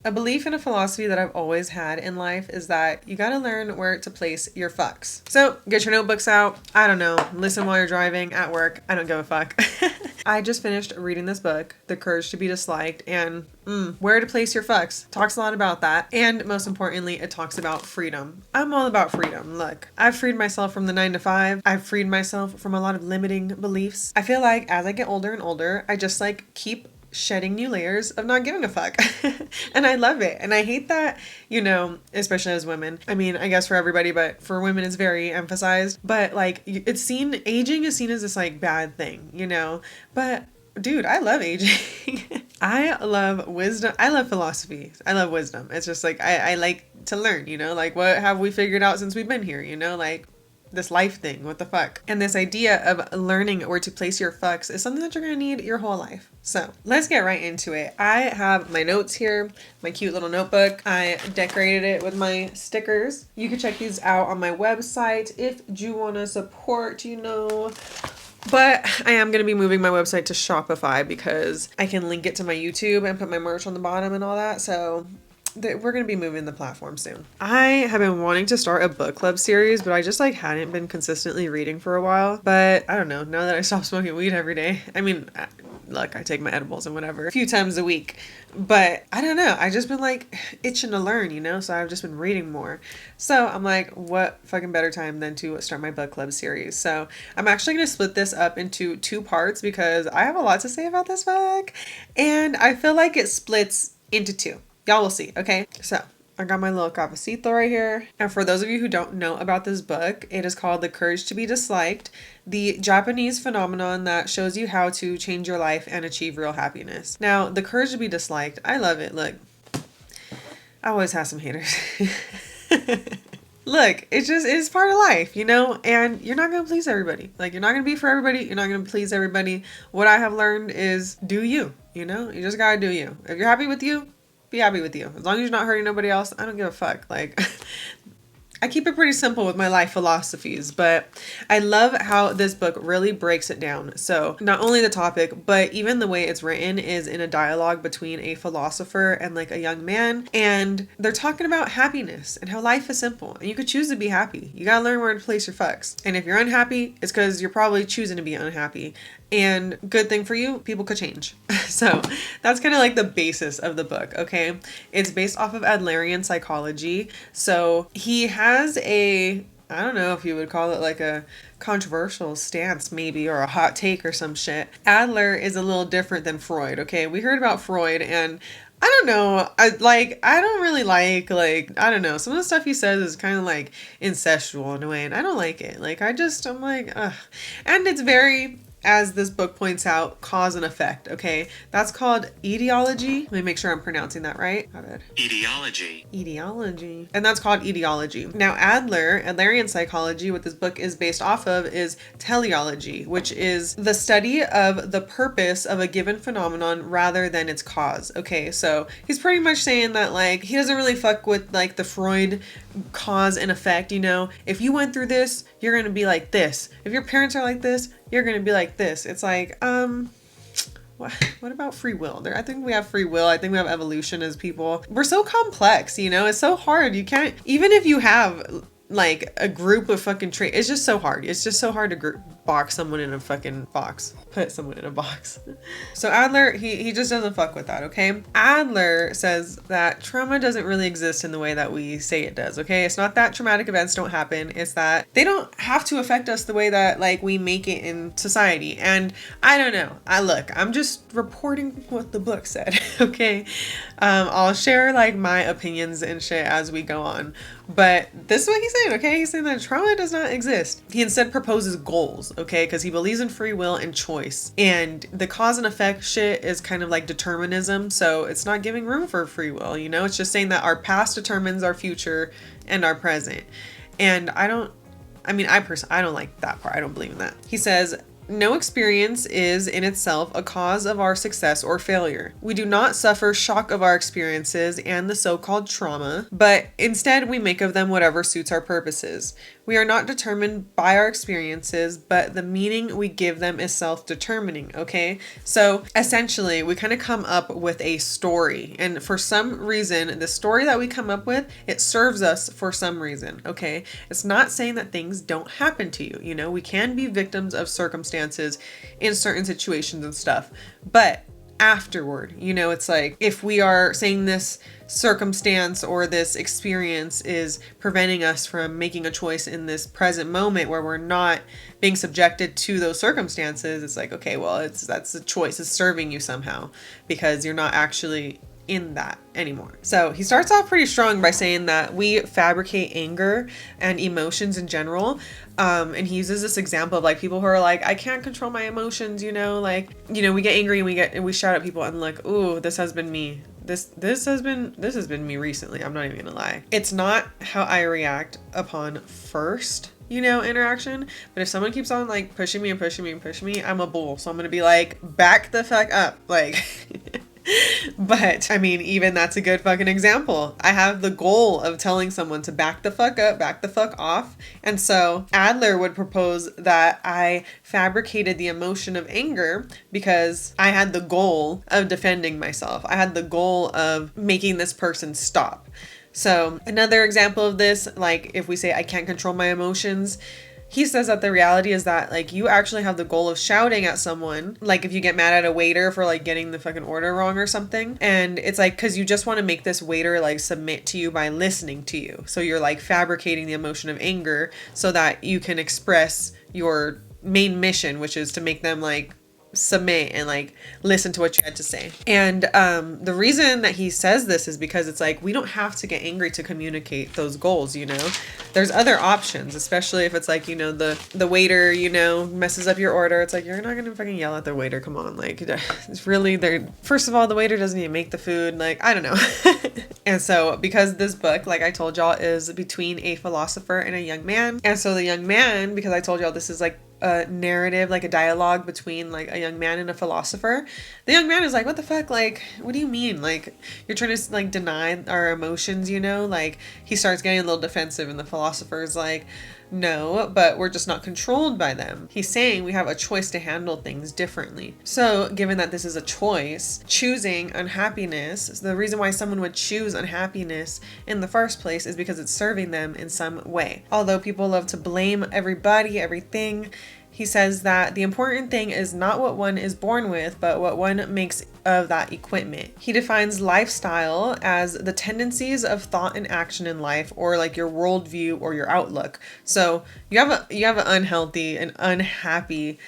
A belief and a philosophy that I've always had in life is that you gotta learn where to place your fucks. So get your notebooks out. I don't know. Listen while you're driving, at work. I don't give a fuck. I just finished reading this book, The Courage to Be Disliked, and where to place your fucks. Talks a lot about that. And most importantly, it talks about freedom. I'm all about freedom. Look, I've freed myself from the 9 to 5. I've freed myself from a lot of limiting beliefs. I feel like as I get older and older, I just like keep shedding new layers of not giving a fuck. And I love it. And I hate that, you know, especially as women. I mean, I guess for everybody, but for women it's very emphasized. But like it's seen, aging is seen as this like bad thing, you know? But dude, I love aging. I love wisdom. I love philosophy. I love wisdom. It's just like, I like to learn, you know, like what have we figured out since we've been here, you know, like this life thing, what the fuck? And this idea of learning where to place your fucks is something that you're gonna need your whole life. So let's get right into it. I have my notes here, my cute little notebook. I decorated it with my stickers. You can check these out on my website if you wanna support, you know. But I am going to be moving my website to Shopify because I can link it to my YouTube and put my merch on the bottom and all that. So we're going to be moving the platform soon. I have been wanting to start a book club series, but I just like hadn't been consistently reading for a while. But I don't know, now that I stopped smoking weed every day, I mean, look, I take my edibles and whatever a few times a week, but I don't know, I just been like itching to learn, you know, so I've just been reading more. So I'm like, what fucking better time than to start my book club series? So I'm actually going to split this up into 2 parts because I have a lot to say about this book and I feel like it splits into 2. Y'all will see, okay? So I got my little cafecito right here. And for those of you who don't know about this book, it is called The Courage to Be Disliked, the Japanese phenomenon that shows you how to change your life and achieve real happiness. Now, The Courage to Be Disliked, I love it. Look, I always have some haters. Look, it's part of life, you know, and you're not going to please everybody. Like, you're not going to be for everybody. You're not going to please everybody. What I have learned is do you, you know, you just got to do you. If you're happy with you, be happy with you. As long as you're not hurting nobody else, I don't give a fuck. Like, I keep it pretty simple with my life philosophies, but I love how this book really breaks it down. So not only the topic, but even the way it's written is in a dialogue between a philosopher and like a young man. And they're talking about happiness and how life is simple and you could choose to be happy. You gotta learn where to place your fucks. And if you're unhappy, it's because you're probably choosing to be unhappy. And good thing for you, people could change. So that's kind of like the basis of the book, okay? It's based off of Adlerian psychology. So he has I don't know if you would call it like a controversial stance maybe, or a hot take or some shit. Adler is a little different than Freud, okay? We heard about Freud and I don't know, I don't really like, I don't know, some of the stuff he says is kind of like incestual in a way and I don't like it. Like I'm like, ugh. And it's very, as this book points out, cause and effect, okay? That's called etiology. Let me make sure I'm pronouncing that right. My bad. Etiology. And that's called etiology. Now, Adlerian psychology, what this book is based off of, is teleology, which is the study of the purpose of a given phenomenon rather than its cause, okay? So he's pretty much saying that, like, he doesn't really fuck with, like, the Freud cause and effect, you know? If you went through this, you're gonna be like this. If your parents are like this, you're gonna be like this. It's like, what about free will? I think we have free will. I think we have evolution as people. We're so complex, you know? It's so hard. You can't, even if you have like a group of fucking traits, it's just so hard. It's just so hard to box someone in a fucking box. Put someone in a box. So Adler, he just doesn't fuck with that, okay? Adler says that trauma doesn't really exist in the way that we say it does, okay? It's not that traumatic events don't happen. It's that they don't have to affect us the way that like we make it in society. And I don't know. I'm just reporting what the book said, okay? I'll share like my opinions and shit as we go on. But this is what he's saying, okay? He's saying that trauma does not exist. He instead proposes goals, okay? Because he believes in free will and choice. And the cause and effect shit is kind of like determinism. So it's not giving room for free will, you know? It's just saying that our past determines our future and our present. And I don't like that part. I don't believe in that. He says, no experience is in itself a cause of our success or failure. We do not suffer shock of our experiences and the so-called trauma, but instead we make of them whatever suits our purposes. We are not determined by our experiences, but the meaning we give them is self-determining, okay? So essentially, we kind of come up with a story, and for some reason, the story that we come up with, it serves us for some reason, okay? It's not saying that things don't happen to you, you know? We can be victims of circumstances in certain situations and stuff, but afterward, you know, it's like if we are saying this circumstance or this experience is preventing us from making a choice in this present moment where we're not being subjected to those circumstances, it's like, okay, well, that's the choice is serving you somehow because you're not actually in that anymore. So he starts off pretty strong by saying that we fabricate anger and emotions in general. And he uses this example of like people who are like, I can't control my emotions, you know, like, you know, we get angry and we shout at people and like, ooh, this has been me. This has been me recently. I'm not even gonna lie. It's not how I react upon first, you know, interaction. But if someone keeps on like pushing me and pushing me and pushing me, I'm a bull. So I'm gonna be like, back the fuck up. Like, but I mean, even that's a good fucking example. I have the goal of telling someone to back the fuck up, back the fuck off. And so Adler would propose that I fabricated the emotion of anger because I had the goal of defending myself. I had the goal of making this person stop. So another example of this, like if we say I can't control my emotions, he says that the reality is that like you actually have the goal of shouting at someone, like if you get mad at a waiter for like getting the fucking order wrong or something, and it's like because you just want to make this waiter like submit to you by listening to you, so you're like fabricating the emotion of anger so that you can express your main mission, which is to make them like submit and like listen to what you had to say. And the reason that he says this is because it's like we don't have to get angry to communicate those goals, you know. There's other options, especially if it's like, you know, the waiter, you know, messes up your order. It's like you're not gonna fucking yell at the waiter, come on. Like it's really there. First of all, the waiter doesn't even make the food, like I don't know. And so because this book, like I told y'all, is between a philosopher and a young man, and so the young man, because I told y'all this is like a narrative, like a dialogue between like a young man and a philosopher, the young man is like, what the fuck, like what do you mean, like you're trying to like deny our emotions, you know? Like he starts getting a little defensive and the philosopher is like, no, but we're just not controlled by them. He's saying we have a choice to handle things differently. So given that this is a choice, choosing unhappiness, so the reason why someone would choose unhappiness in the first place is because it's serving them in some way. Although people love to blame everybody, everything, he says that the important thing is not what one is born with, but what one makes of that equipment. He defines lifestyle as the tendencies of thought and action in life, or like your worldview or your outlook. So you have an unhealthy and unhappy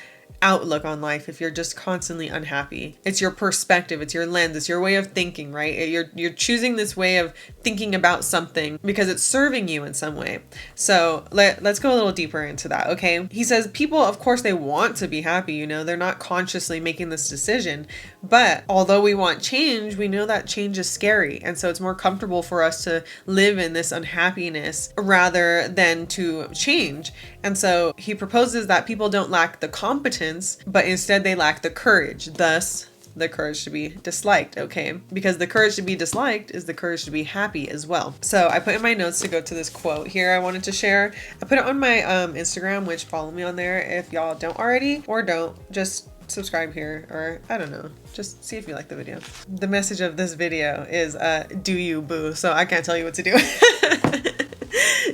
outlook on life if you're just constantly unhappy. It's your perspective, it's your lens, it's your way of thinking, right? You're choosing this way of thinking about something because it's serving you in some way. So let's go a little deeper into that, okay? He says people, of course, they want to be happy, you know, they're not consciously making this decision, but although we want change, we know that change is scary, and so it's more comfortable for us to live in this unhappiness rather than to change. And so he proposes that people don't lack the competence, but instead they lack the courage, thus the courage to be disliked, okay? Because the courage to be disliked is the courage to be happy as well. So I put in my notes to go to this quote here I wanted to share. I put it on my Instagram, which follow me on there if y'all don't already, or don't, just subscribe here, or I don't know, just see if you like the video. The message of this video is do you, boo, so I can't tell you what to do.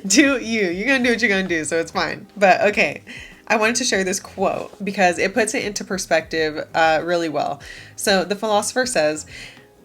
Do you, you're gonna do what you're gonna do, so it's fine. But okay, I wanted to share this quote because it puts it into perspective really well. So the philosopher says,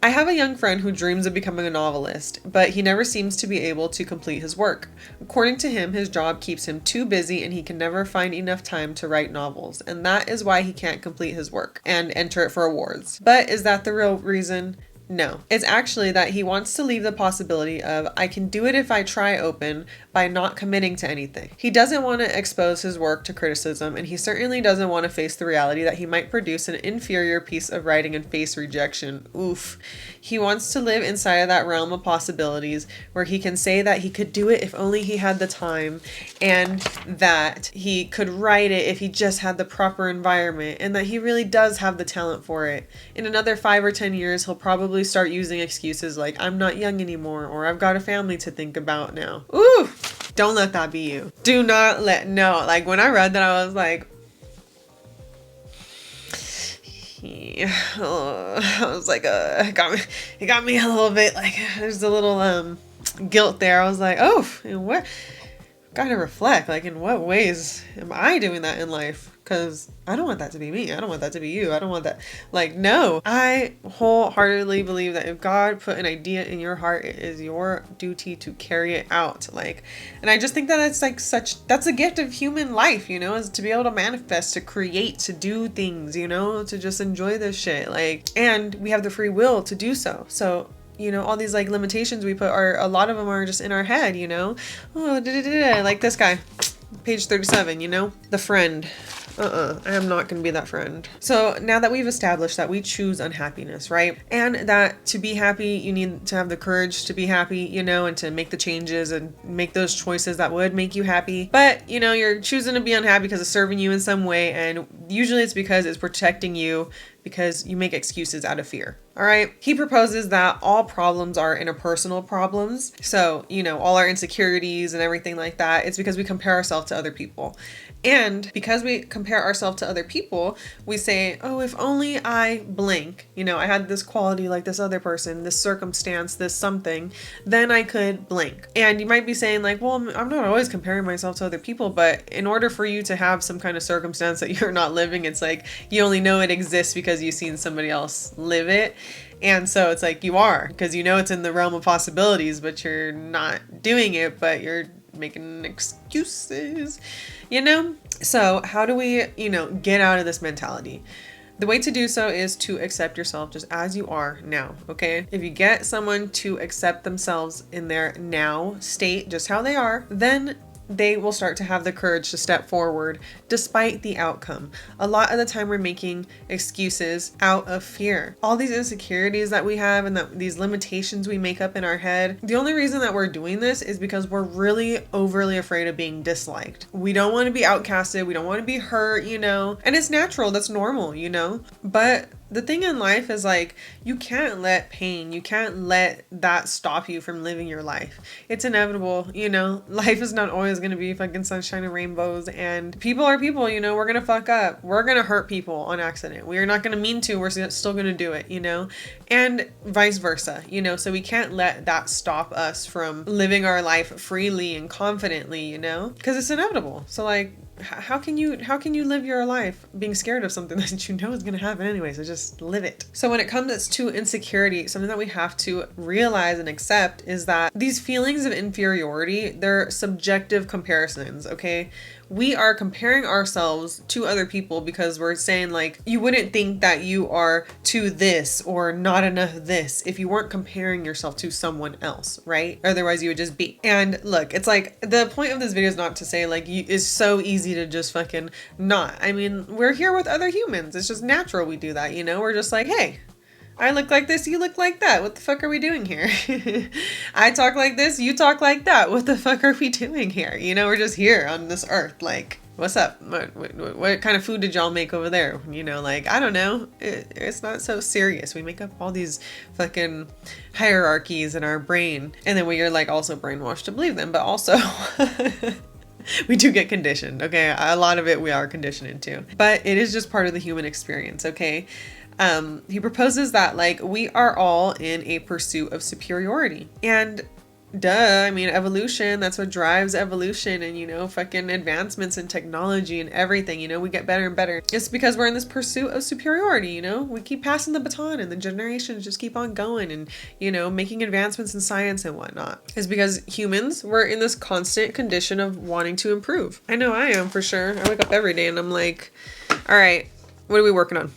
I have a young friend who dreams of becoming a novelist, but he never seems to be able to complete his work. According to him, his job keeps him too busy and he can never find enough time to write novels, and that is why he can't complete his work and enter it for awards. But is that the real reason? No, it's actually that he wants to leave the possibility of I can do it if I try open by not committing to anything. He doesn't want to expose his work to criticism, and he certainly doesn't want to face the reality that he might produce an inferior piece of writing and face rejection. Oof. He wants to live inside of that realm of possibilities where he can say that he could do it if only he had the time, and that he could write it if he just had the proper environment, and that he really does have the talent for it. In another 5 or 10 years, he'll probably start using excuses like, I'm not young anymore, or I've got a family to think about now. Ooh, don't let that be you. Do not let, no, like when I read that, I was like, it got me a little bit, like, there's a little guilt there. I was like, oh, and what, gotta reflect, like, in what ways am I doing that in life? Because I don't want that to be me. I don't want that to be you. I don't want that. Like, no. I wholeheartedly believe that if God put an idea in your heart, it is your duty to carry it out. Like, and I just think that it's like that's a gift of human life, you know, is to be able to manifest, to create, to do things, you know, to just enjoy this shit. Like, and we have the free will to do so. So, you know, all these like limitations we put a lot of them are just in our head, you know. Oh, like this guy, page 37, you know, the friend. I am not going to be that friend. So now that we've established that we choose unhappiness, right? And that to be happy, you need to have the courage to be happy, you know, and to make the changes and make those choices that would make you happy. But, you know, you're choosing to be unhappy because it's serving you in some way. And usually it's because it's protecting you, because you make excuses out of fear. All right. He proposes that all problems are interpersonal problems. So, you know, all our insecurities and everything like that, it's because we compare ourselves to other people. And because we compare ourselves to other people, we say, oh, if only I blank, you know, I had this quality like this other person, this circumstance, this something, then I could blank. And you might be saying like, well, I'm not always comparing myself to other people, but in order for you to have some kind of circumstance that you're not living, it's like you only know it exists because you've seen somebody else live it. And so it's like you are, because you know it's in the realm of possibilities, but you're not doing it, but you're making excuses, you know? So how do we, you know, get out of this mentality? The way to do so is to accept yourself just as you are now, okay? If you get someone to accept themselves in their now state, just how they are, then they will start to have the courage to step forward despite the outcome. A lot of the time we're making excuses out of fear. All these insecurities that we have and these limitations we make up in our head, the only reason that we're doing this is because we're really overly afraid of being disliked. We don't want to be outcasted. We don't want to be hurt, you know, and it's natural. That's normal, you know, but the thing in life is like, you can't let pain, you can't let that stop you from living your life. It's inevitable, you know, life is not always going to be fucking sunshine and rainbows, and people are people, you know, we're going to fuck up. We're going to hurt people on accident. We're not going to mean to, we're still going to do it, you know, and vice versa, you know, so we can't let that stop us from living our life freely and confidently, you know, because it's inevitable. So like, how can you live your life being scared of something that you know is going to happen anyway? So just live it. So when it comes to insecurity, something that we have to realize and accept is that these feelings of inferiority, they're subjective comparisons, okay? We are comparing ourselves to other people because we're saying like, you wouldn't think that you are to this or not enough this if you weren't comparing yourself to someone else, right? Otherwise you would just be. And look, it's like, the point of this video is not to say like, it's so easy to just fucking not. I mean, we're here with other humans. It's just natural we do that, you know? We're just like, hey, I look like this, you look like that. What the fuck are we doing here? I talk like this, you talk like that. What the fuck are we doing here? You know, we're just here on this earth. Like, what's up? What kind of food did y'all make over there? You know, like, I don't know. It's not so serious. We make up all these fucking hierarchies in our brain. And then we are like also brainwashed to believe them, but also... we do get conditioned, okay? A lot of it we are conditioned into. But it is just part of the human experience, okay? He proposes that like we are all in a pursuit of superiority, and I mean, evolution, that's what drives evolution, and you know, fucking advancements in technology and everything, you know, we get better and better. It's because we're in this pursuit of superiority, you know, we keep passing the baton and the generations just keep on going and, you know, making advancements in science and whatnot. It's because humans, we're in this constant condition of wanting to improve. I know I am, for sure. I wake up every day and I'm like, all right, what are we working on?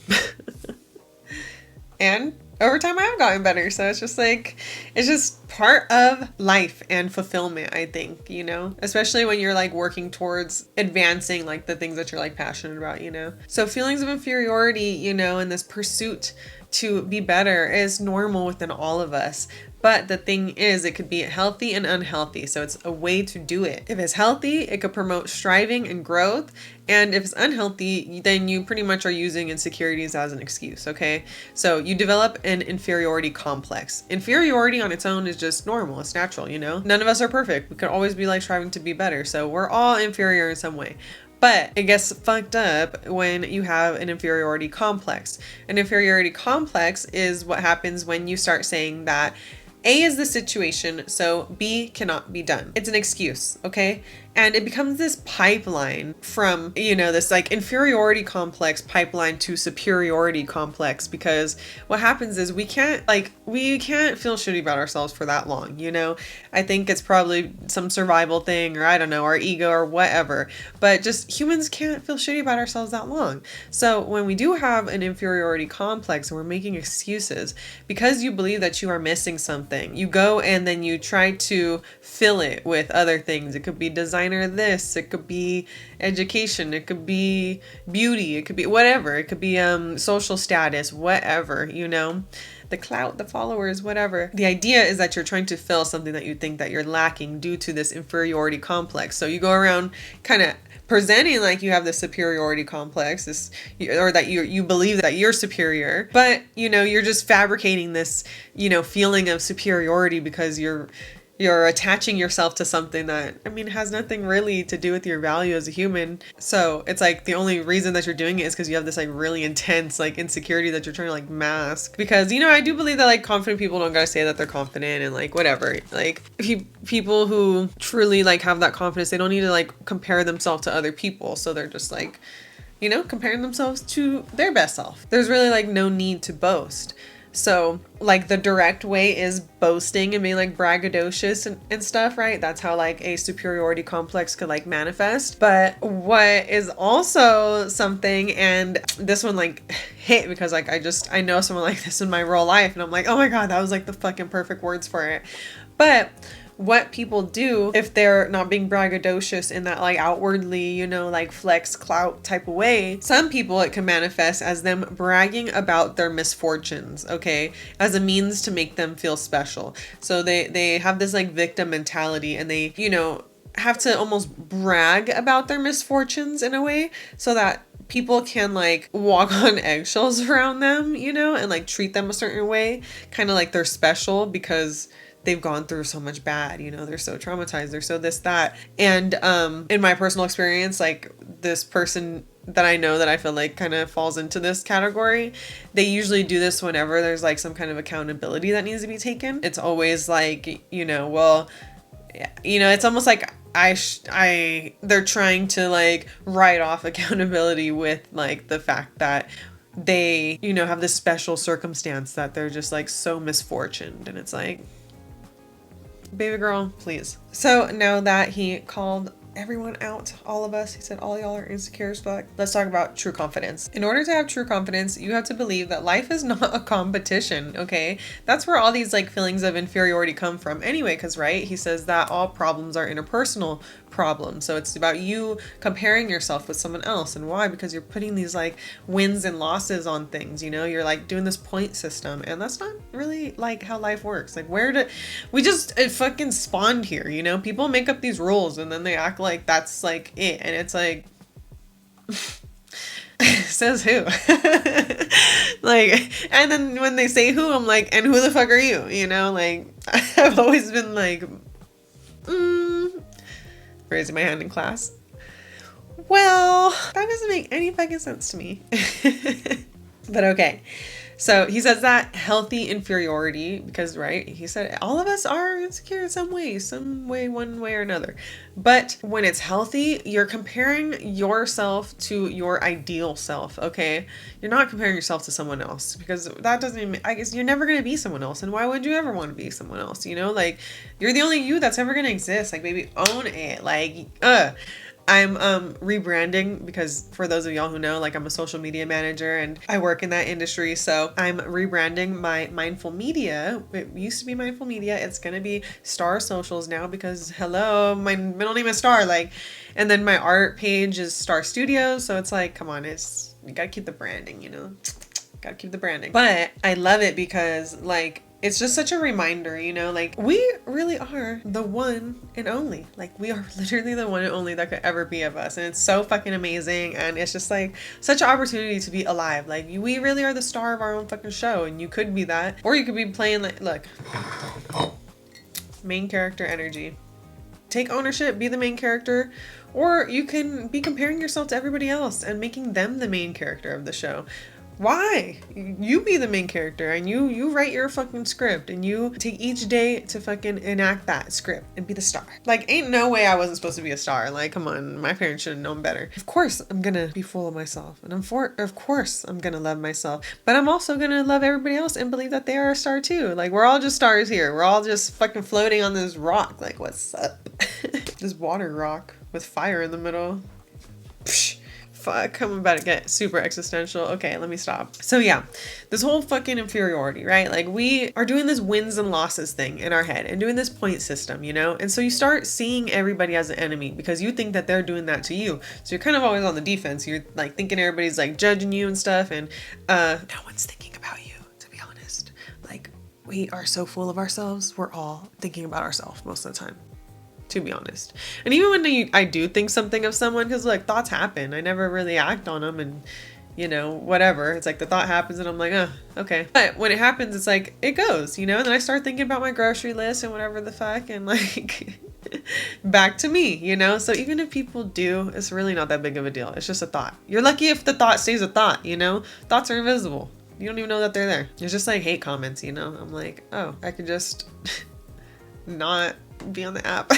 And over time I have gotten better. So it's just like, it's just part of life and fulfillment, I think, you know, especially when you're like working towards advancing like the things that you're like passionate about, you know. So feelings of inferiority, you know, and this pursuit to be better is normal within all of us. But the thing is, it could be healthy and unhealthy. So it's a way to do it. If it's healthy, it could promote striving and growth. And if it's unhealthy, then you pretty much are using insecurities as an excuse, okay? So you develop an inferiority complex. Inferiority on its own is just normal. It's natural, you know? None of us are perfect. We could always be like striving to be better. So we're all inferior in some way. But it gets fucked up when you have an inferiority complex. An inferiority complex is what happens when you start saying that A is the situation, so B cannot be done. It's an excuse, okay? And it becomes this pipeline from, you know, this like inferiority complex pipeline to superiority complex, because what happens is we can't feel shitty about ourselves for that long, you know? I think it's probably some survival thing, or I don't know, our ego or whatever, but just humans can't feel shitty about ourselves that long. So when we do have an inferiority complex and we're making excuses because you believe that you are missing something, you go and then you try to fill it with other things. It could be designer this, it could be education, it could be beauty, it could be whatever, it could be social status, whatever, you know, the clout, the followers, whatever. The idea is that you're trying to fill something that you think that you're lacking due to this inferiority complex. So you go around kind of presenting like you have this superiority complex, this, or that you believe that you're superior, but you know, you're just fabricating this, you know, feeling of superiority because you're attaching yourself to something that, I mean, has nothing really to do with your value as a human. So it's like the only reason that you're doing it is because you have this like really intense like insecurity that you're trying to like mask. Because, you know, I do believe that like confident people don't gotta say that they're confident and like whatever. Like people who truly like have that confidence, they don't need to like compare themselves to other people. So they're just like, you know, comparing themselves to their best self. There's really like no need to boast. So like the direct way is boasting and being like braggadocious and stuff, right? That's how like a superiority complex could like manifest. But what is also something, and this one like hit because like I know someone like this in my real life and I'm like, oh my God, that was like the fucking perfect words for it. But what people do if they're not being braggadocious in that like outwardly, you know, like flex clout type of way, some people it can manifest as them bragging about their misfortunes, okay, as a means to make them feel special. So they have this like victim mentality and they, you know, have to almost brag about their misfortunes in a way so that people can like walk on eggshells around them, you know, and like treat them a certain way, kind of like they're special because they've gone through so much bad, you know, they're so traumatized, they're so this, that. And in my personal experience, like this person that I know that I feel like kind of falls into this category, they usually do this whenever there's like some kind of accountability that needs to be taken. It's always like, you know, well, you know, it's almost like they're trying to like write off accountability with like the fact that they, you know, have this special circumstance that they're just like so misfortuned. And it's like, baby girl, please. So now that he called everyone out, all of us, he said all y'all are insecure as fuck, let's talk about true confidence. In order to have true confidence, you have to believe that life is not a competition, okay? That's where all these like feelings of inferiority come from anyway, because right, he says that all problems are interpersonal problems. So it's about you comparing yourself with someone else. And why? Because you're putting these like wins and losses on things, you know, you're like doing this point system, and that's not really like how life works. Like it fucking spawned here, you know? People make up these rules and then they act like that's like it, and it's like says who? Like, and then when they say who, I'm like, and who the fuck are you? You know, like I've always been like raising my hand in class. Well, that doesn't make any fucking sense to me. But okay. So he says that healthy inferiority, because right, he said all of us are insecure in some way, one way or another. But when it's healthy, you're comparing yourself to your ideal self, okay? You're not comparing yourself to someone else, because that doesn't even, I guess you're never going to be someone else. And why would you ever want to be someone else? You know, like you're the only you that's ever going to exist. Like, baby, own it. Like, I'm rebranding because for those of y'all who know, like I'm a social media manager and I work in that industry. So I'm rebranding my mindful media. It used to be mindful media. It's going to be Star Socials now because hello, my middle name is Star. Like, and then my art page is Star Studios. So it's like, come on, you got to keep the branding, you know, got to keep the branding. But I love it because like, it's just such a reminder, you know, like we really are the one and only. Like we are literally the one and only that could ever be of us. And it's so fucking amazing. And it's just like such an opportunity to be alive. Like we really are the star of our own fucking show. And you could be that. Or you could be playing like, look, main character energy. Take ownership, be the main character. Or you can be comparing yourself to everybody else and making them the main character of the show. Why? You be the main character and you write your fucking script and you take each day to fucking enact that script and be the star. Like, ain't no way I wasn't supposed to be a star. Like, come on, my parents should have known better. Of course, I'm gonna be full of myself and of course, I'm gonna love myself, but I'm also gonna love everybody else and believe that they are a star too. Like, we're all just stars here. We're all just fucking floating on this rock. Like, what's up? This water rock with fire in the middle. Psh. Fuck, I'm about to get super existential. Okay, let me stop. So yeah, this whole fucking inferiority, right? Like we are doing this wins and losses thing in our head and doing this point system, you know? And so you start seeing everybody as an enemy because you think that they're doing that to you. So you're kind of always on the defense. You're like thinking everybody's like judging you and stuff. And no one's thinking about you, to be honest. Like we are so full of ourselves. We're all thinking about ourselves most of the time, to be honest. And even when I do think something of someone, because like thoughts happen, I never really act on them and you know, whatever. It's like the thought happens and I'm like, oh, okay. But when it happens, it's like, it goes, you know, and then I start thinking about my grocery list and whatever the fuck and like back to me, you know? So even if people do, it's really not that big of a deal. It's just a thought. You're lucky if the thought stays a thought, you know? Thoughts are invisible. You don't even know that they're there. It's just like hate comments, you know? I'm like, oh, I could just not be on the app.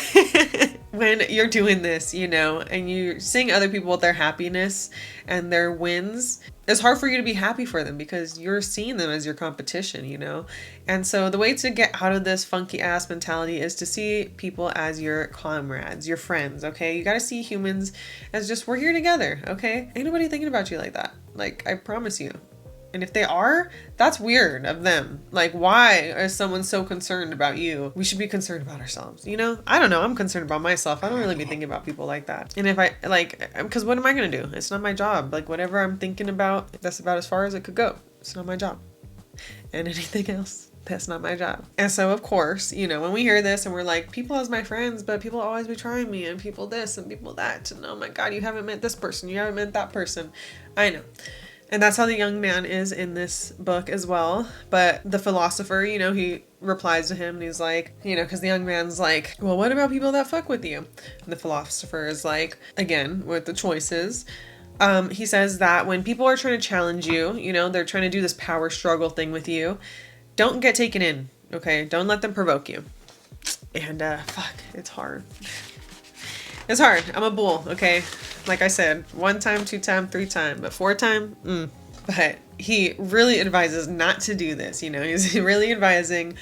When you're doing this, you know, and you're seeing other people with their happiness and their wins, it's hard for you to be happy for them because you're seeing them as your competition, you know? And so the way to get out of this funky ass mentality is to see people as your comrades, your friends, okay? You gotta see humans as just, we're here together, okay? Ain't nobody thinking about you like that. Like, I promise you. And if they are, that's weird of them. Like, why is someone so concerned about you? We should be concerned about ourselves, you know? I don't know. I'm concerned about myself. I don't really be thinking about people like that. And if I, like, because what am I going to do? It's not my job. Like, whatever I'm thinking about, that's about as far as it could go. It's not my job. And anything else, that's not my job. And so, of course, you know, when we hear this and we're like, people as my friends, but people always betraying me and people this and people that. And oh my God, you haven't met this person. You haven't met that person. I know. And that's how the young man is in this book as well. But the philosopher, you know, he replies to him and he's like, you know, because the young man's like, well, what about people that fuck with you? And the philosopher is like, again, with the choices, he says that when people are trying to challenge you, you know, they're trying to do this power struggle thing with you, don't get taken in, okay? Don't let them provoke you. And fuck, it's hard. It's hard. I'm a bull, okay? Like I said, 1 time, 2 time, 3 time, but 4 time, But he really advises not to do this, you know? He's really advising,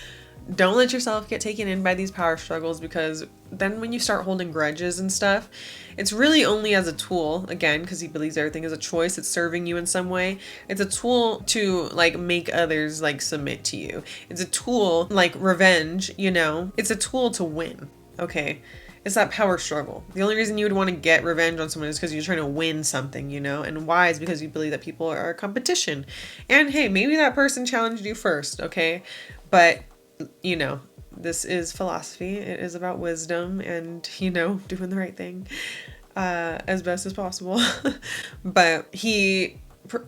don't let yourself get taken in by these power struggles because then when you start holding grudges and stuff, it's really only as a tool, again, because he believes everything is a choice. It's serving you in some way. It's a tool to like make others like submit to you. It's a tool like revenge, you know? It's a tool to win, okay? It's that power struggle. The only reason you would want to get revenge on someone is because you're trying to win something, you know? And why is because you believe that people are a competition. And hey, maybe that person challenged you first, okay? But, you know, this is philosophy. It is about wisdom and, you know, doing the right thing as best as possible. But he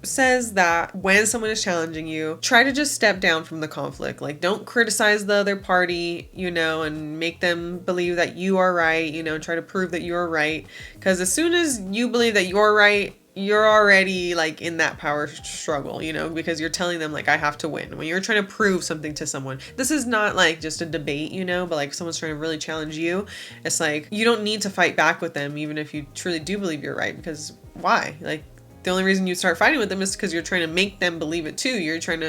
says that when someone is challenging you, try to just step down from the conflict. Like, don't criticize the other party, you know, and make them believe that you are right, you know, try to prove that you're right. Because as soon as you believe that you're right, you're already like in that power struggle, you know, because you're telling them like, I have to win. When you're trying to prove something to someone, this is not like just a debate, you know, but like someone's trying to really challenge you. It's like, you don't need to fight back with them, even if you truly do believe you're right, because why? Like, The only reason you start fighting with them is because you're trying to make them believe it too. You're trying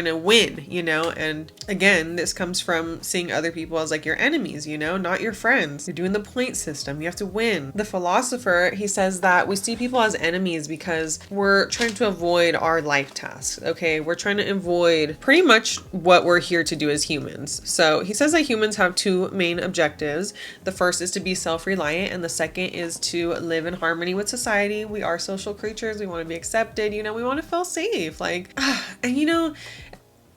to win, you know? And again, this comes from seeing other people as like your enemies, you know, not your friends. You're doing the point system. You have to win. The philosopher, he says that we see people as enemies because we're trying to avoid our life tasks, okay? We're trying to avoid pretty much what we're here to do as humans. So he says that humans have two main objectives. The first is to be self-reliant, and the second is to live in harmony with society. We are social creatures. We want to be accepted, you know, we want to feel safe. Like, and you know,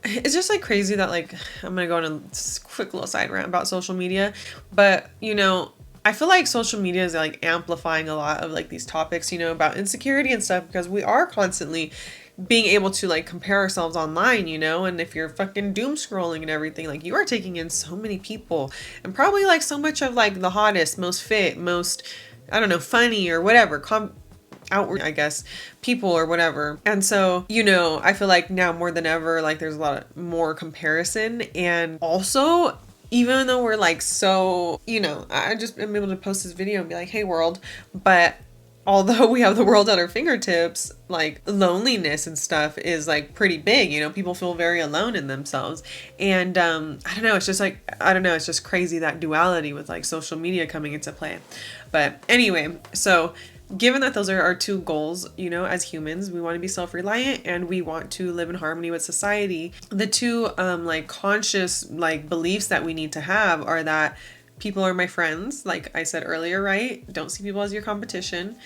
it's just like crazy that like, I'm going to go on a quick little side rant about social media, but you know, I feel like social media is like amplifying a lot of like these topics, you know, about insecurity and stuff, because we are constantly being able to like compare ourselves online, you know, and if you're fucking doom scrolling and everything, like you are taking in so many people and probably like so much of like the hottest, most fit, most, I don't know, funny or whatever, outward, I guess, people or whatever. And so, you know, I feel like now more than ever, like there's a lot of more comparison. And also, even though we're like, so, you know, I just am able to post this video and be like, hey world, but although we have the world at our fingertips, like loneliness and stuff is like pretty big, you know, people feel very alone in themselves. And I don't know, it's just like, I don't know, it's just crazy, that duality with like social media coming into play. But anyway, so given that those are our two goals, you know, as humans, we want to be self-reliant and we want to live in harmony with society. The two like conscious like beliefs that we need to have are that people are my friends, like I said earlier, right? Don't see people as your competition.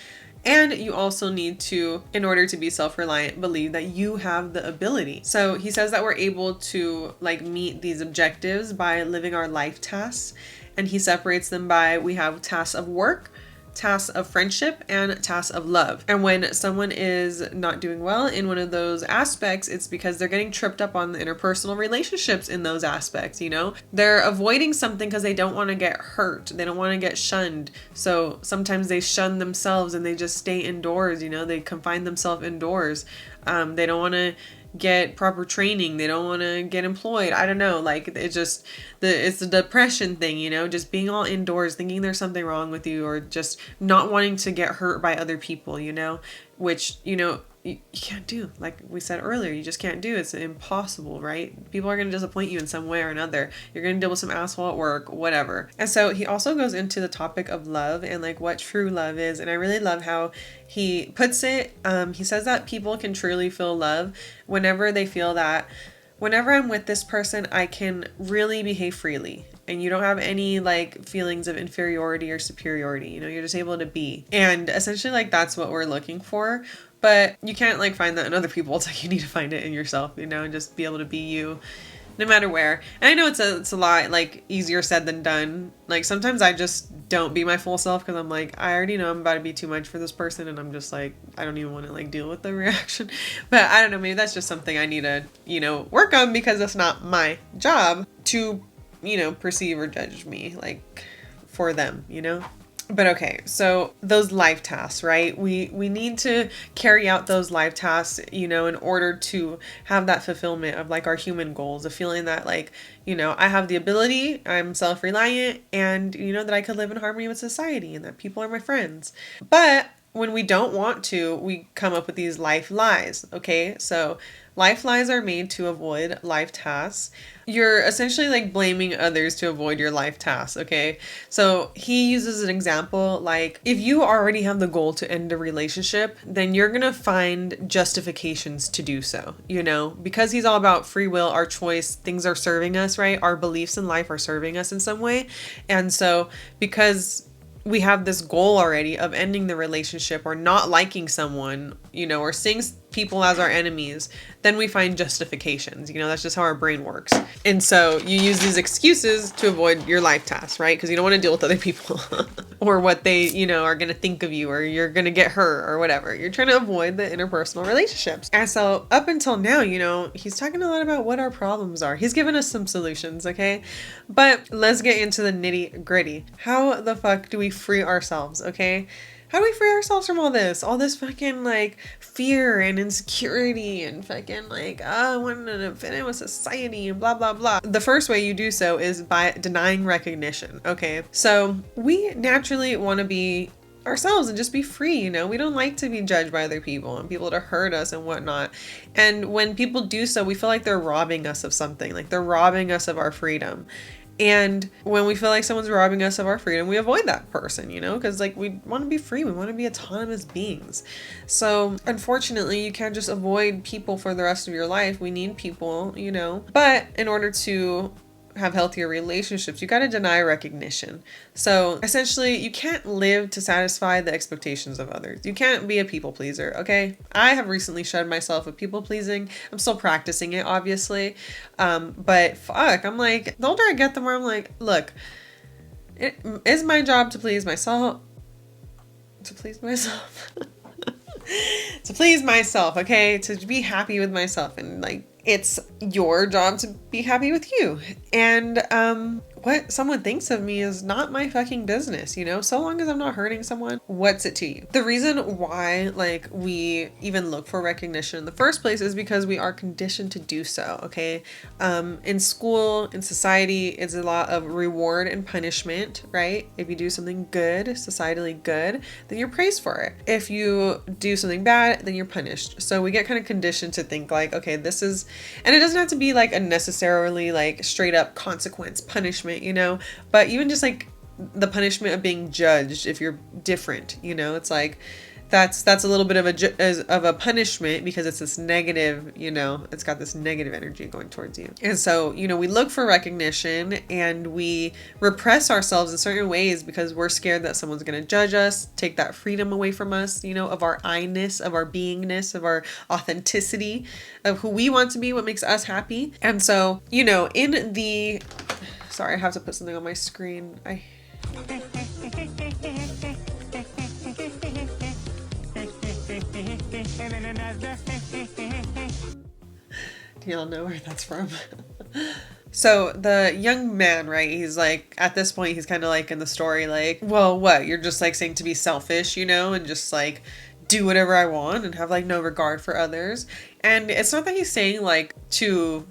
And you also need to, in order to be self-reliant, believe that you have the ability. So he says that we're able to like meet these objectives by living our life tasks. And he separates them by, we have tasks of work, tasks of friendship, and tasks of love. And when someone is not doing well in one of those aspects, it's because they're getting tripped up on the interpersonal relationships in those aspects, you know? They're avoiding something because they don't want to get hurt. They don't want to get shunned. So sometimes they shun themselves and they just stay indoors, you know? They confine themselves indoors. They don't want to get proper training. They don't want to get employed. I don't know. Like it's just it's the depression thing, you know, just being all indoors, thinking there's something wrong with you, or just not wanting to get hurt by other people, you know, which, you know, you can't do. Like we said earlier, you just can't do. It's impossible, right? People are going to disappoint you in some way or another. You're going to deal with some asshole at work, whatever. And so he also goes into the topic of love and like what true love is. And I really love how he puts it. He says that people can truly feel love whenever they feel that whenever I'm with this person, I can really behave freely. And you don't have any like feelings of inferiority or superiority. You know, you're just able to be. And essentially like that's what we're looking for. But you can't like find that in other people. It's like you need to find it in yourself, you know, and just be able to be you no matter where. And I know it's a lot like easier said than done. Like sometimes I just don't be my full self because I'm like, I already know I'm about to be too much for this person. And I'm just like, I don't even want to like deal with the reaction. But I don't know, maybe that's just something I need to, you know, work on because it's not my job to, you know, perceive or judge me like for them, you know? But okay, so those life tasks, right? We need to carry out those life tasks, you know, in order to have that fulfillment of like our human goals, of feeling that like, you know, I have the ability, I'm self-reliant, and you know that I could live in harmony with society and that people are my friends. But when we don't want to, we come up with these life lies, okay? So life lies are made to avoid life tasks. You're essentially like blaming others to avoid your life tasks, okay? So he uses an example like if you already have the goal to end a relationship, then you're gonna find justifications to do so, you know? Because he's all about free will, our choice, things are serving us, right? Our beliefs in life are serving us in some way. And so because we have this goal already of ending the relationship or not liking someone, you know, or seeing people as our enemies, then we find justifications. You know, that's just how our brain works. And so you use these excuses to avoid your life tasks, right? Because you don't want to deal with other people or what they, you know, are going to think of you, or you're going to get hurt or whatever. You're trying to avoid the interpersonal relationships. And so up until now, you know, he's talking a lot about what our problems are. He's given us some solutions, okay? But let's get into the nitty gritty. How the fuck do we free ourselves, okay? How do we free ourselves from all this fucking like fear and insecurity and fucking like, oh, I want to fit in with society and blah, blah, blah. The first way you do so is by denying recognition. Okay. So we naturally want to be ourselves and just be free, you know? We don't like to be judged by other people and people to hurt us and whatnot. And when people do so, we feel like they're robbing us of something, like they're robbing us of our freedom. And when we feel like someone's robbing us of our freedom, we avoid that person, you know, because like we want to be free. We want to be autonomous beings. So unfortunately, you can't just avoid people for the rest of your life. We need people, you know, but in order to have healthier relationships, you got to deny recognition. So essentially, you can't live to satisfy the expectations of others. You can't be a people pleaser, okay? I have recently shed myself of people pleasing. I'm still practicing it, obviously. But fuck, I'm like, the older I get, the more I'm like, look, it is my job to please myself. To please myself. To please myself, okay? To be happy with myself, and like, it's your job to be happy with you. And what someone thinks of me is not my fucking business, you know? So long as I'm not hurting someone, what's it to you? The reason why, like, we even look for recognition in the first place is because we are conditioned to do so, okay? In school, in society, it's a lot of reward and punishment, right? If you do something good, societally good, then you're praised for it. If you do something bad, then you're punished. So we get kind of conditioned to think like, okay, this is, and it doesn't have to be like a necessarily like straight up consequence, punishment, you know, but even just like the punishment of being judged if you're different, you know, it's like that's a little bit of a punishment because it's this negative, you know, it's got this negative energy going towards you. And so, you know, we look for recognition and we repress ourselves in certain ways because we're scared that someone's going to judge us, take that freedom away from us, you know, of our I-ness, of our beingness, of our authenticity, of who we want to be, what makes us happy. And so, you know, sorry, I have to put something on my screen. Do y'all know where that's from? So the young man, right, he's like, at this point, he's kind of like in the story, like, well, what? You're just like saying to be selfish, you know, and just like do whatever I want and have like no regard for others. And it's not that he's saying like to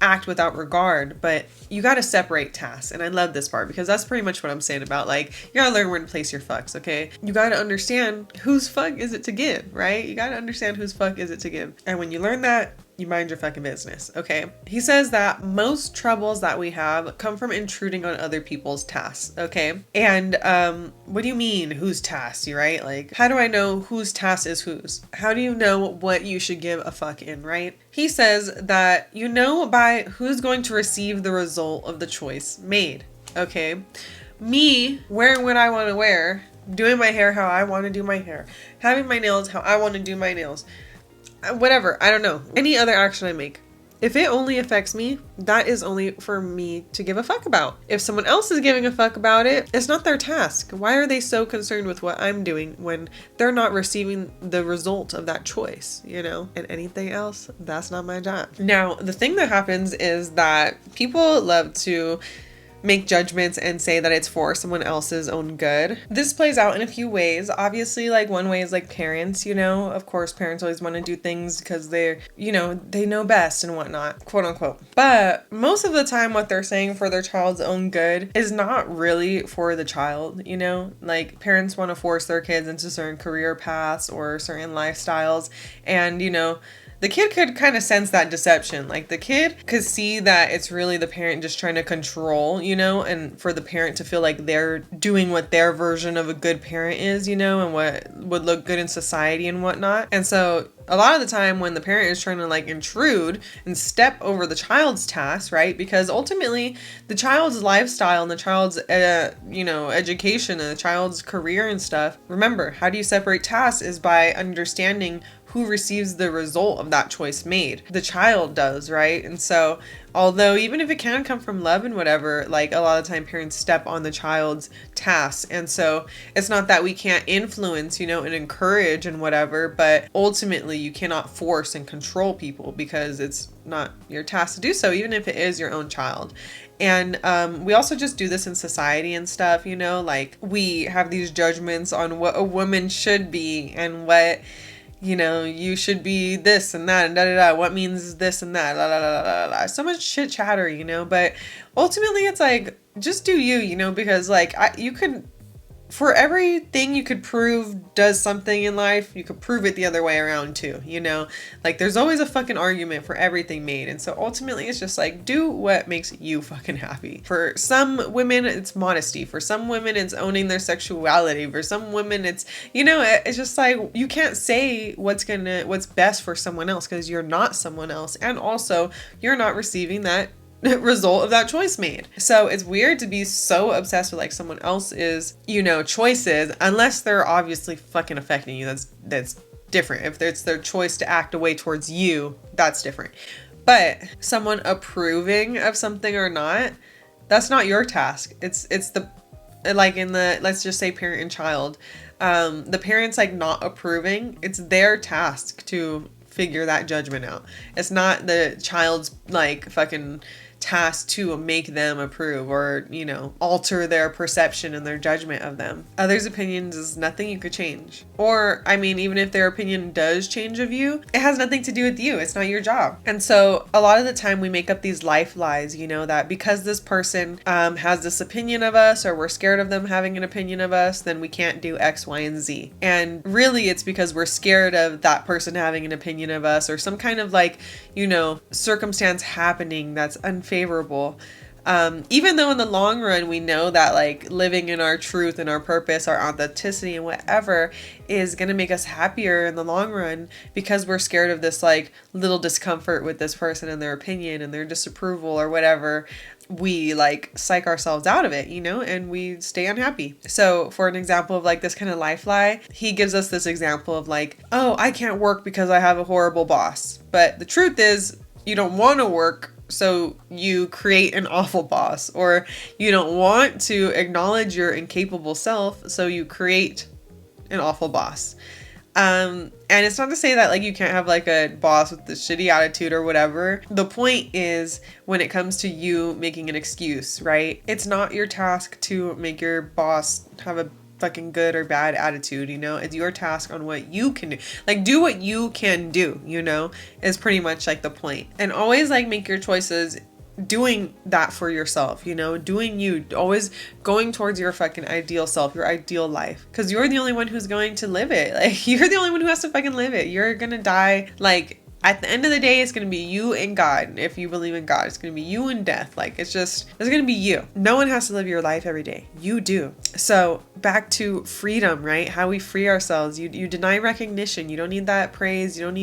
act without regard, but you got to separate tasks. And I love this part because that's pretty much what I'm saying about like, you got to learn where to place your fucks, okay? You got to understand whose fuck is it to give, right? You got to understand whose fuck is it to give. And when you learn that, you mind your fucking business, okay? He says that most troubles that we have come from intruding on other people's tasks, okay? And what do you mean, whose tasks, right? Like, how do I know whose task is whose? How do you know what you should give a fuck in, right? He says that you know by who's going to receive the result of the choice made, okay? Me wearing what I want to wear, doing my hair how I want to do my hair, having my nails how I want to do my nails, whatever, I don't know, any other action I make, if it only affects me, that is only for me to give a fuck about. If someone else is giving a fuck about it, it's not their task. Why are they so concerned with what I'm doing when they're not receiving the result of that choice, you know? And anything else, that's not my job. Now, the thing that happens is that people love to make judgments and say that it's for someone else's own good. This plays out in a few ways. Obviously, like one way is like parents, you know, of course, parents always want to do things because they're, you know, they know best and whatnot, quote unquote. But most of the time, what they're saying for their child's own good is not really for the child, you know, like parents want to force their kids into certain career paths or certain lifestyles. And, you know, the kid could kind of sense that deception. Like the kid could see that it's really the parent just trying to control, you know, and for the parent to feel like they're doing what their version of a good parent is, you know, and what would look good in society and whatnot. And so a lot of the time when the parent is trying to like intrude and step over the child's tasks, right? Because ultimately the child's lifestyle and the child's, you know, education and the child's career and stuff. Remember, how do you separate tasks is by understanding who receives the result of that choice made. The child does, right? And so although even if it can come from love and whatever, like a lot of time parents step on the child's tasks. And so it's not that we can't influence, you know, and encourage and whatever, but ultimately you cannot force and control people because it's not your task to do so, even if it is your own child. And we also just do this in society and stuff, you know, like we have these judgments on what a woman should be and what, you know, you should be this and that and da-da-da, what means this and that, la la la la la. So much shit chatter, you know, but ultimately it's like, just do you, you know, because like you could for everything you could prove does something in life, you could prove it the other way around too, you know? Like, there's always a fucking argument for everything made. And so ultimately, it's just like, do what makes you fucking happy. For some women, it's modesty. For some women, it's owning their sexuality. For some women, it's, you know, it's just like, you can't say what's best for someone else because you're not someone else. And also, you're not receiving that result of that choice made. So it's weird to be so obsessed with like someone else's, you know, choices, unless they're obviously fucking affecting you. That's different. If it's their choice to act away towards you, that's different. But someone approving of something or not, that's not your task. It's the, like in the, let's just say parent and child, the parents like not approving, it's their task to figure that judgment out. It's not the child's like fucking task to make them approve or, you know, alter their perception and their judgment of them. Others' opinions is nothing you could change. Or, I mean, even if their opinion does change of you, it has nothing to do with you. It's not your job. And so a lot of the time we make up these life lies, you know, that because this person has this opinion of us, or we're scared of them having an opinion of us, then we can't do X, Y, and Z. And really it's because we're scared of that person having an opinion of us, or some kind of like, you know, circumstance happening that's unfavorable. Even though in the long run we know that like living in our truth and our purpose, our authenticity and whatever is going to make us happier in the long run, because we're scared of this like little discomfort with this person and their opinion and their disapproval or whatever, we like psych ourselves out of it, you know, and we stay unhappy. So for an example of like this kind of life lie, he gives us this example of like, oh, I can't work because I have a horrible boss. But the truth is you don't want to work, so you create an awful boss. Or you don't want to acknowledge your incapable self, so you create an awful boss. And it's not to say that like you can't have like a boss with this shitty attitude or whatever. The point is, when it comes to you making an excuse, right? It's not your task to make your boss have a fucking good or bad attitude, you know? It's your task on what you can do. Like, do what you can do, you know, is pretty much like the point. And always like make your choices doing that for yourself, you know, doing you, always going towards your fucking ideal self, your ideal life, because you're the only one who's going to live it. Like, you're the only one who has to fucking live it. You're gonna die. Like, at the end of the day, it's going to be you and God. If you believe in God, it's going to be you and death. Like, it's going to be you. No one has to live your life every day. You do. So back to freedom, right? How we free ourselves. You deny recognition. You don't need that praise. You don't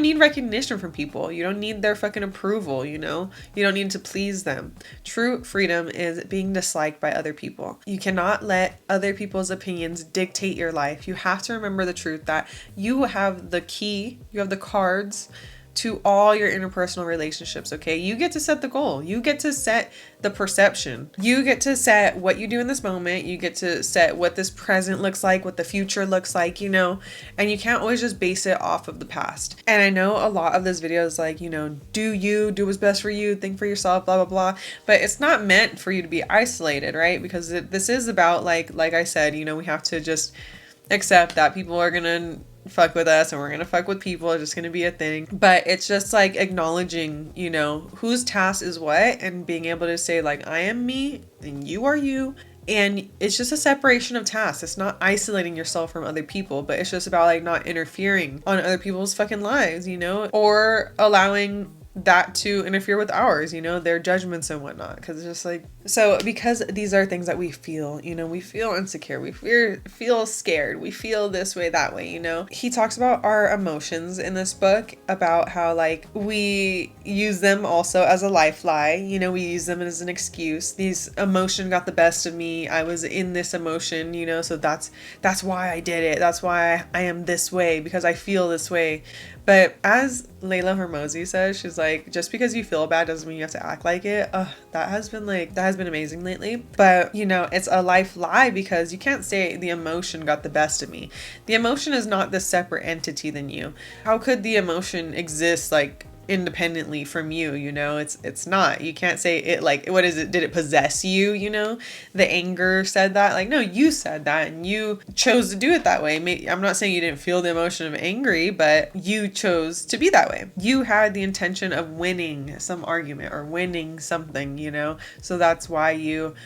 need recognition from people. You don't need their fucking approval, you know? You don't need to please them. True freedom is being disliked by other people. You cannot let other people's opinions dictate your life. You have to remember the truth that you have the key, you have the cards to all your interpersonal relationships, okay? You get to set the goal. You get to set the perception. You get to set what you do in this moment. You get to set what this present looks like, what the future looks like, you know? And you can't always just base it off of the past. And I know a lot of this video is like, you know, do what's best for you, think for yourself, blah, blah, blah. But it's not meant for you to be isolated, right? Because this is about like I said, you know, we have to just accept that people are gonna fuck with us and we're gonna fuck with people. It's just gonna be a thing. But it's just like acknowledging, you know, whose task is what, and being able to say like, I am me and you are you. And it's just a separation of tasks. It's not isolating yourself from other people, but it's just about like not interfering on other people's fucking lives, you know, or allowing that to interfere with ours, you know, their judgments and whatnot. Because it's just like, so because these are things that we feel, you know, we feel insecure, we feel scared, we feel this way, that way, you know. He talks about our emotions in this book, about how like we use them also as a life lie, you know, we use them as an excuse. These emotion got the best of me, I was in this emotion, you know, so that's why I did it, that's why I am this way, because I feel this way. But as Layla Hormozi says, she's like, just because you feel bad doesn't mean you have to act like it. That has been amazing lately. But, you know, it's a life lie, because you can't say the emotion got the best of me. The emotion is not this separate entity than you. How could the emotion exist like independently from you, you know? It's not. You can't say it like, what is it? Did it possess you, you know? The anger said that. Like, no, you said that and you chose to do it that way. I'm not saying you didn't feel the emotion of angry, but you chose to be that way. You had the intention of winning some argument or winning something, you know? So that's why you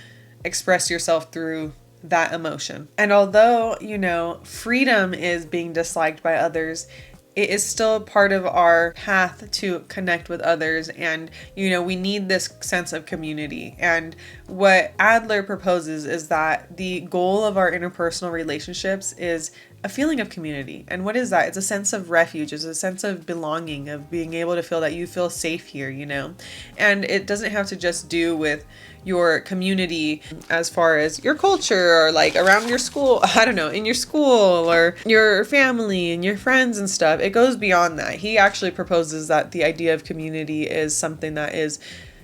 expressed yourself through that emotion. And although, you know, freedom is being disliked by others, it is still part of our path to connect with others. And, you know, we need this sense of community. And what Adler proposes is that the goal of our interpersonal relationships is a feeling of community. And what is that? It's a sense of refuge. It's a sense of belonging, of being able to feel that you feel safe here, you know? And it doesn't have to just do with your community as far as your culture or like around your school, I don't know, in your school or your family and your friends and stuff. It goes beyond that. He actually proposes that the idea of community is something that is,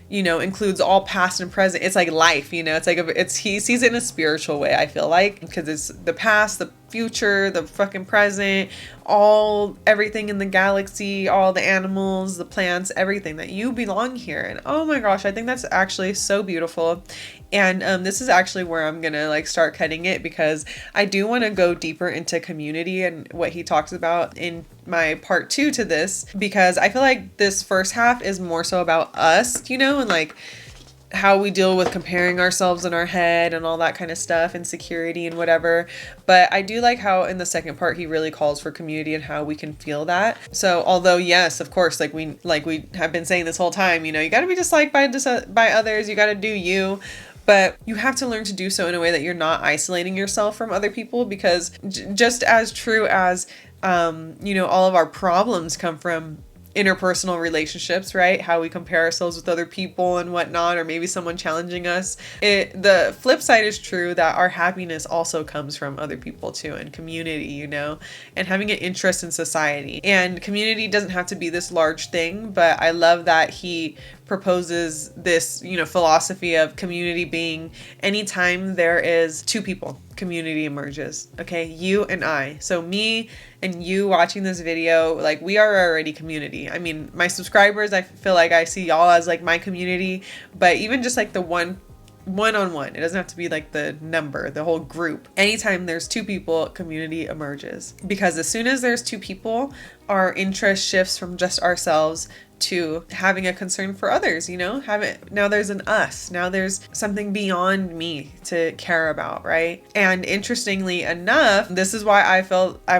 you know, includes all past and present. It's like life, you know, it's like, he sees it in a spiritual way, I feel like, because it's the past, the future, the fucking present, everything in the galaxy, all the animals, the plants, everything, that you belong here. And oh my gosh, I think that's actually so beautiful. And this is actually where I'm gonna like start cutting it, because I do want to go deeper into community and what he talks about in my part 2 to this, because I feel like this first half is more so about us, you know, and like how we deal with comparing ourselves in our head and all that kind of stuff, insecurity and whatever. But I do like how in the second part he really calls for community and how we can feel that. So although yes, of course, like we have been saying this whole time, you know, you got to be disliked by others, you got to do you. But you have to learn to do so in a way that you're not isolating yourself from other people, because just as true as, you know, all of our problems come from interpersonal relationships, right? How we compare ourselves with other people and whatnot, or maybe someone challenging us. The flip side is true, that our happiness also comes from other people too, and community, you know, and having an interest in society. And community doesn't have to be this large thing, but I love that he proposes this, you know, philosophy of community being anytime there is two people, community emerges. Okay, you and I. So me and you watching this video, like, we are already community. I mean, my subscribers, I feel like I see y'all as like my community, but even just like the one-on-one, it doesn't have to be like the number, the whole group. Anytime there's two people, community emerges. Because as soon as there's two people, our interest shifts from just ourselves to having a concern for others, you know, now there's an us, now there's something beyond me to care about, right? And interestingly enough, this is why I've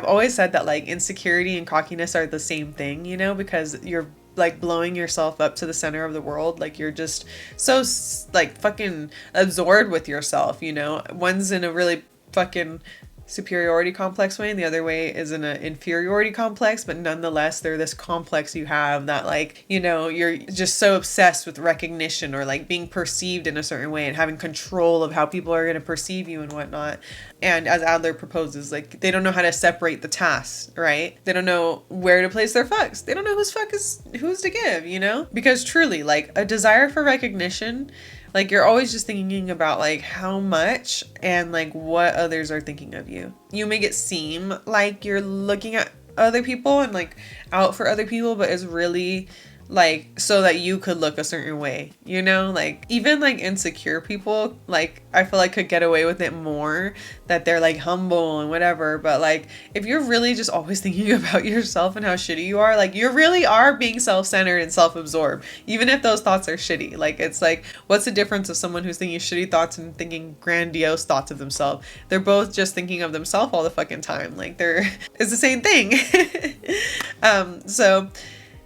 always said that like insecurity and cockiness are the same thing, you know, because you're like blowing yourself up to the center of the world. Like you're just so like fucking absorbed with yourself, you know. One's in a really fucking superiority complex way, and the other way is in an inferiority complex, but nonetheless they're this complex you have that, like, you know, you're just so obsessed with recognition or like being perceived in a certain way and having control of how people are going to perceive you and whatnot. And as Adler proposes, like, they don't know how to separate the tasks, right? They don't know where to place their fucks. They don't know whose fuck is who's to give, you know? Because truly, like, a desire for recognition, like, you're always just thinking about like how much and like what others are thinking of you. You make it seem like you're looking at other people and like out for other people, but it's really like so that you could look a certain way, you know? Like even like insecure people, like I feel like could get away with it more, that they're like humble and whatever. But like if you're really just always thinking about yourself and how shitty you are, like you really are being self-centered and self-absorbed, even if those thoughts are shitty. Like it's like, what's the difference of someone who's thinking shitty thoughts and thinking grandiose thoughts of themselves? They're both just thinking of themselves all the fucking time. Like it's the same thing. So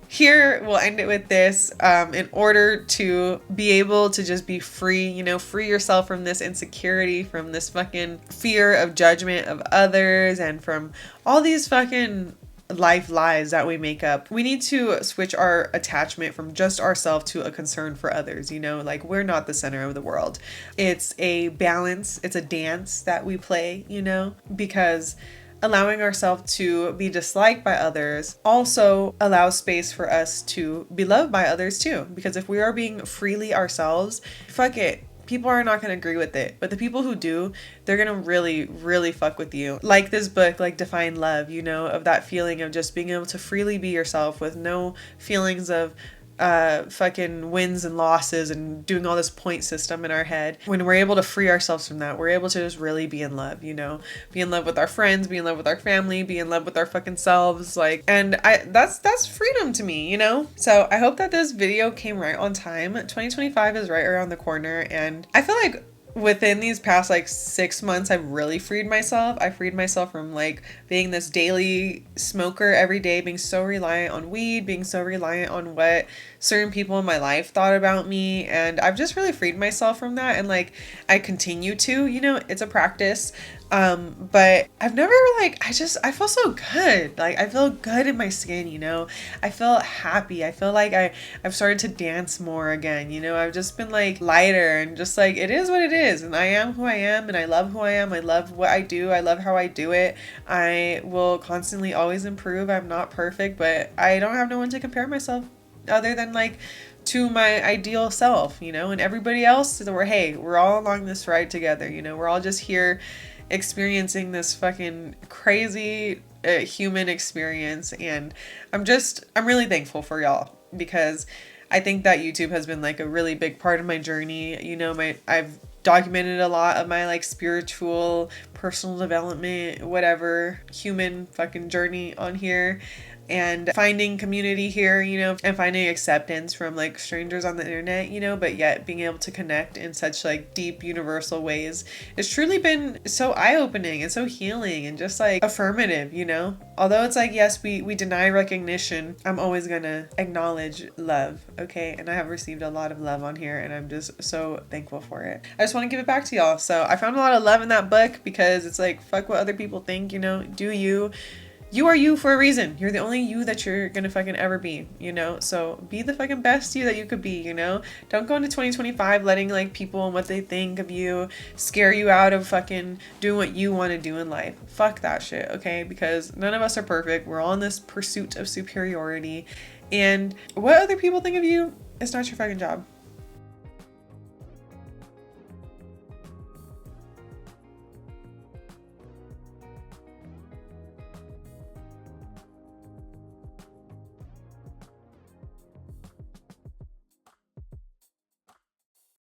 here, we'll end it with this. In order to be able to just be free, you know, free yourself from this insecurity, from this fucking fear of judgment of others, and from all these fucking life lies that we make up. We need to switch our attachment from just ourselves to a concern for others, you know, like we're not the center of the world. It's a balance, it's a dance that we play, you know, because allowing ourselves to be disliked by others also allows space for us to be loved by others too. Because if we are being freely ourselves, fuck it, people are not going to agree with it. But the people who do, they're going to really, really fuck with you. Like this book, like Define Love, you know, of that feeling of just being able to freely be yourself with no feelings of fucking wins and losses and doing all this point system in our head. When we're able to free ourselves from that, we're able to just really be in love, you know, be in love with our friends, be in love with our family, be in love with our fucking selves. Like, and that's freedom to me, you know? So I hope that this video came right on time. 2025 is right around the corner, and I feel like within these past like 6 months, I've really freed myself. I freed myself from like being this daily smoker every day, being so reliant on weed, being so reliant on what certain people in my life thought about me. And I've just really freed myself from that. And like, I continue to, you know, it's a practice. But I've never like, I feel so good. Like, I feel good in my skin, you know, I feel happy. I feel like I've started to dance more again, you know, I've just been like lighter and just like, it is what it is. And I am who I am and I love who I am. I love what I do. I love how I do it. I will constantly always improve. I'm not perfect, but I don't have no one to compare myself other than like to my ideal self, you know, and everybody else, we're all along this ride together, you know, we're all just here experiencing this fucking crazy human experience. And I'm really thankful for y'all, because I think that YouTube has been like a really big part of my journey. You know, I've documented a lot of my like spiritual, personal development, whatever, human fucking journey on here, and finding community here, you know, and finding acceptance from like strangers on the internet, you know, but yet being able to connect in such like deep universal ways. It's truly been so eye-opening and so healing and just like affirmative, you know. Although it's like, yes, we deny recognition, I'm always gonna acknowledge love, okay? And I have received a lot of love on here and I'm just so thankful for it. I just want to give it back to y'all. So I found a lot of love in that book, because it's like, fuck what other people think, you know, do you. You are you for a reason. You're the only you that you're gonna fucking ever be, you know? So be the fucking best you that you could be, you know? Don't go into 2025 letting like people and what they think of you scare you out of fucking doing what you want to do in life. Fuck that shit, okay? Because none of us are perfect. We're all in this pursuit of superiority. And what other people think of you, it's not your fucking job.